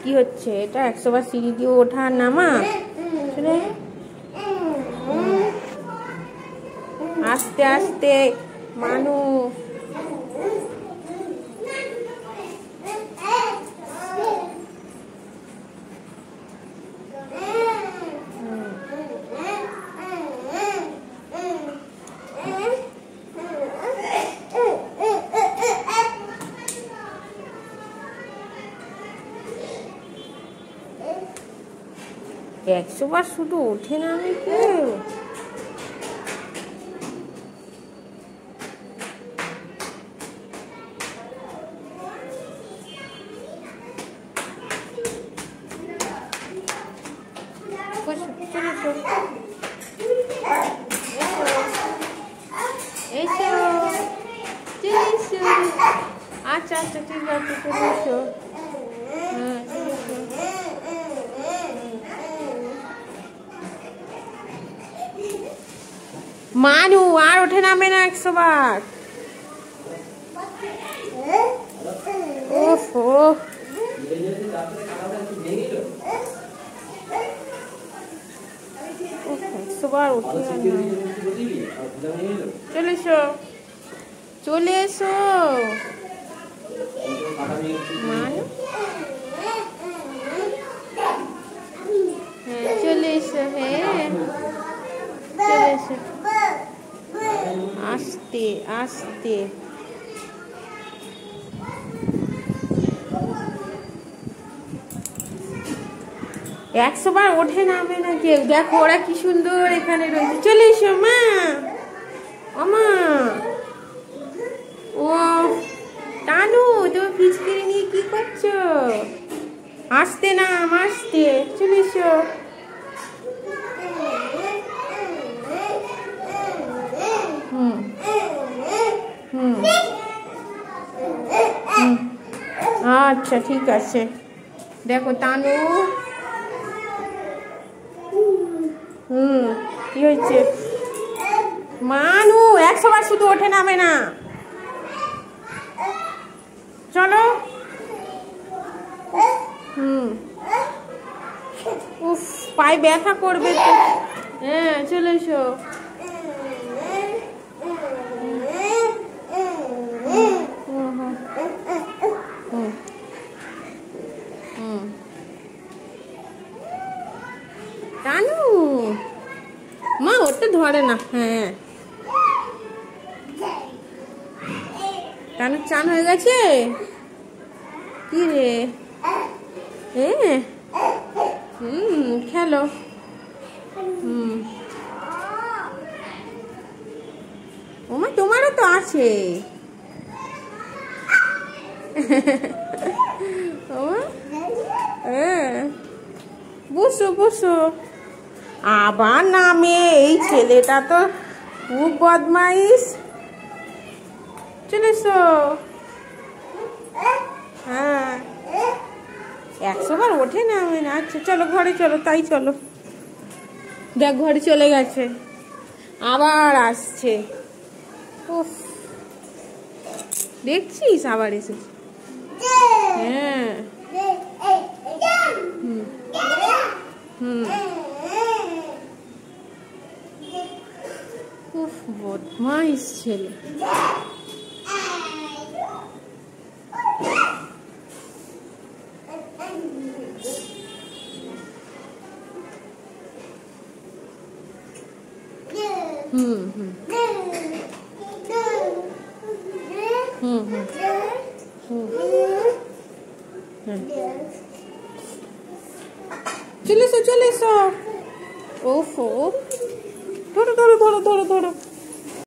কি হচ্ছে এটা? 100 বার সিঁড়ি দিয়ে ওঠা নামা। আস্তে আস্তে মানু। একশো বার শুধু ওঠে না আমি কেউ। আচ্ছা আচ্ছা ঠিক আছে চলে এসো। মানু আর ওঠে নামে না 100 বার। ওফো 100 বার ওঠে না। চলে এসো চলে এসো মানু। হ্যাঁ চলে এসো। হ্যাঁ চলে এসো আস্তে আস্তে। একশো বার ওঠে নামে না কেউ। দেখো ওরা কি সুন্দর এখানে রয়েছে। চলে এসো মা। আমা ও টানু তুমি ফিচকিরি নিয়ে কি করছো? আসতে না আসতে। চলে এসো। আচ্ছা ঠিক আছে। দেখো টানু। কি হয়েছে মানু? 100 বার শুধু ওঠে নামে না। চলো। উফ পায়ে ব্যথা করবে তো। হ্যাঁ চলে এসো। টানু মা ওর তো ধরে না। হ্যাঁ টানু চান হয়ে গেছে। কি রে? খেলো। ওমা তোমারও তো আছে। বসো বসো। আবার নামে। এই ছেলেটা তো খুব বদমাইশ। চলে এসো। হ্যাঁ 100 বার ওঠে নামে না। আচ্ছা চলো ঘরে চলো। তাই চলো। দেখ ঘরে চলে গেছে আবার আসছে। উফ দেখছিস আবার এসেছে। হ্যাঁ উফ বদমাইশ ছেলে। চলে এসো চলে এসো। ওফো ধরো ধরো ধরো ধরো ধরো।